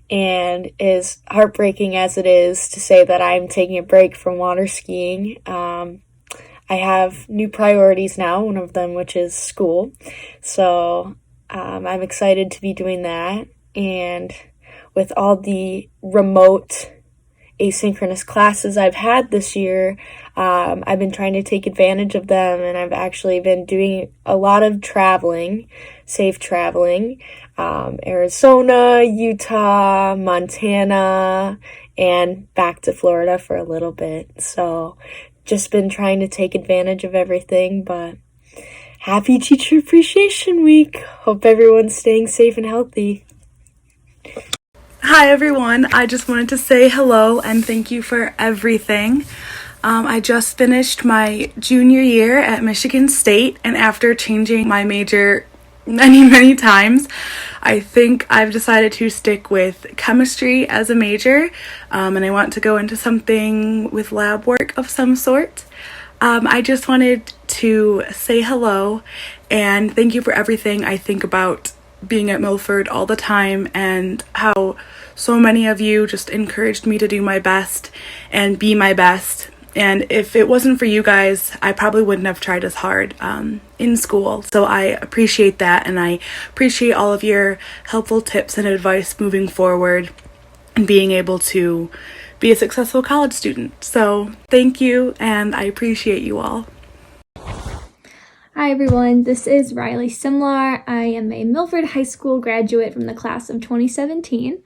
And as heartbreaking as it is to say that I'm taking a break from water skiing, I have new priorities now, one of them which is school. So I'm excited to be doing that. And with all the remote asynchronous classes I've had this year, I've been trying to take advantage of them, and I've actually been doing a lot of traveling, safe traveling, Arizona, Utah, Montana, and back to Florida for a little bit. So just been trying to take advantage of everything, but happy Teacher Appreciation Week. Hope everyone's staying safe and healthy. Hi everyone, I just wanted to say hello and thank you for everything. I just finished my junior year at Michigan State, and after changing my major many times, I think I've decided to stick with chemistry as a major, and I want to go into something with lab work of some sort. I just wanted to say hello and thank you for everything. I think about being at Milford all the time and how so many of you just encouraged me to do my best and be my best. And if it wasn't for you guys, I probably wouldn't have tried as hard in school. So I appreciate that, and I appreciate all of your helpful tips and advice moving forward and being able to be a successful college student. So thank you, and I appreciate you all. Hi everyone, this is Riley Simlar. I am a Milford High School graduate from the class of 2017.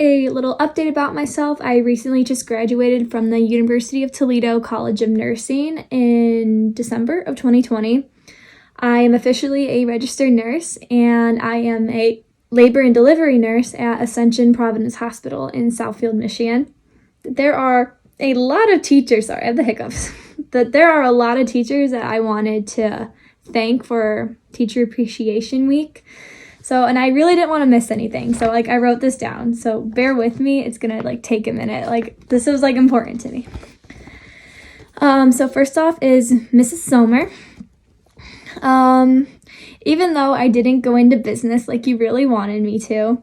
A little update about myself: I recently just graduated from the University of Toledo College of Nursing in December of 2020. I am officially a registered nurse, and I am a labor and delivery nurse at Ascension Providence Hospital in Southfield, Michigan. There are a lot of teachers, sorry, I have the hiccups, but there are a lot of teachers that I wanted to thank for Teacher Appreciation Week. So, and I really didn't want to miss anything. So I wrote this down. So bear with me. It's going to take a minute. This was important to me. So first off is Mrs. Somer. Even though I didn't go into business like you really wanted me to,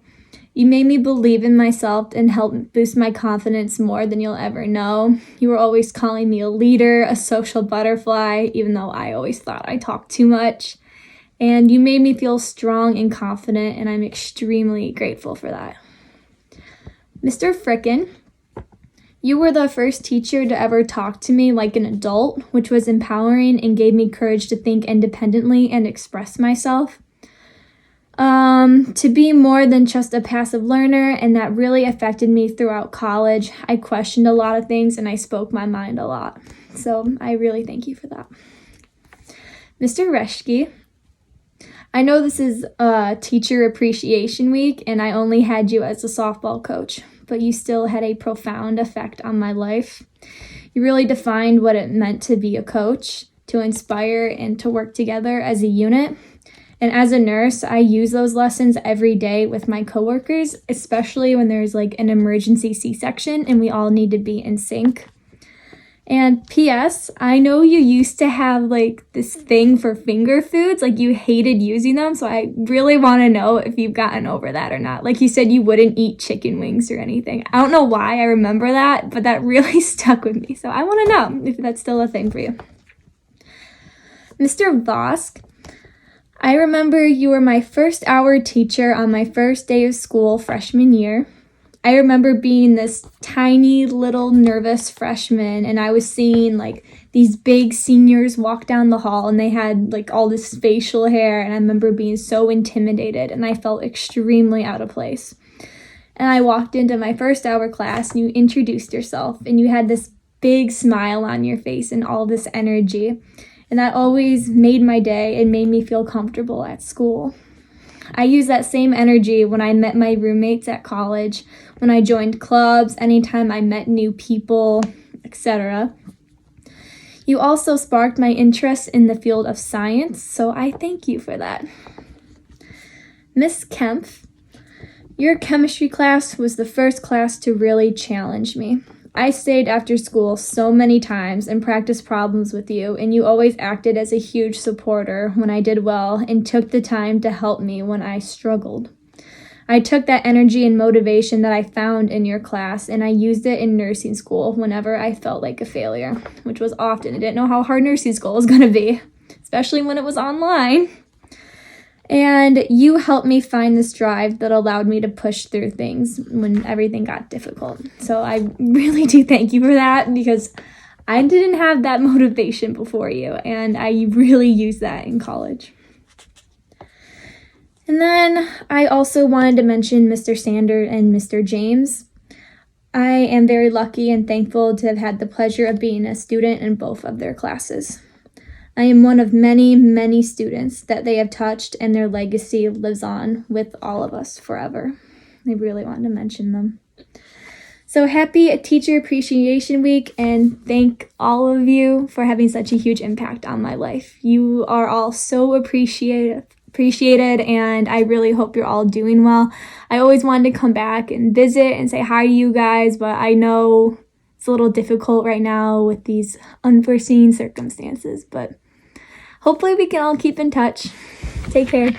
you made me believe in myself and helped boost my confidence more than you'll ever know. You were always calling me a leader, a social butterfly, even though I always thought I talked too much. And you made me feel strong and confident, and I'm extremely grateful for that. Mr. Frickin, you were the first teacher to ever talk to me like an adult, which was empowering and gave me courage to think independently and express myself. To be more than just a passive learner, and that really affected me throughout college. I questioned a lot of things and I spoke my mind a lot. So I really thank you for that. Mr. Reschke, I know this is Teacher Appreciation Week and I only had you as a softball coach, but you still had a profound effect on my life. You really defined what it meant to be a coach, to inspire and to work together as a unit. And as a nurse, I use those lessons every day with my coworkers, especially when there's an emergency C-section and we all need to be in sync. And P.S., I know you used to have this thing for finger foods, you hated using them, so I really want to know if you've gotten over that or not. You said you wouldn't eat chicken wings or anything. I don't know why I remember that, but that really stuck with me, so I want to know if that's still a thing for you. Mr. Vosk, I remember you were my first hour teacher on my first day of school freshman year. I remember being this tiny little nervous freshman, and I was seeing these big seniors walk down the hall, and they had all this facial hair, and I remember being so intimidated, and I felt extremely out of place. And I walked into my first hour class, and you introduced yourself, and you had this big smile on your face and all this energy. and that always made my day and made me feel comfortable at school. I used that same energy when I met my roommates at college, when I joined clubs, anytime I met new people, etc. You also sparked my interest in the field of science, so I thank you for that. Miss Kempf, your chemistry class was the first class to really challenge me. I stayed after school so many times and practiced problems with you, and you always acted as a huge supporter when I did well and took the time to help me when I struggled. I took that energy and motivation that I found in your class, and I used it in nursing school whenever I felt like a failure, which was often. I didn't know how hard nursing school was going to be, especially when it was online. And you helped me find this drive that allowed me to push through things when everything got difficult. So I really do thank you for that, because I didn't have that motivation before you, and I really used that in college. And then I also wanted to mention Mr. Sander and Mr. James. I am very lucky and thankful to have had the pleasure of being a student in both of their classes. I am one of many, many students that they have touched, and their legacy lives on with all of us forever. I really wanted to mention them. So happy Teacher Appreciation Week, and thank all of you for having such a huge impact on my life. You are all so appreciated, and I really hope you're all doing well. I always wanted to come back and visit and say hi to you guys, but I know it's a little difficult right now with these unforeseen circumstances, but hopefully we can all keep in touch. Take care.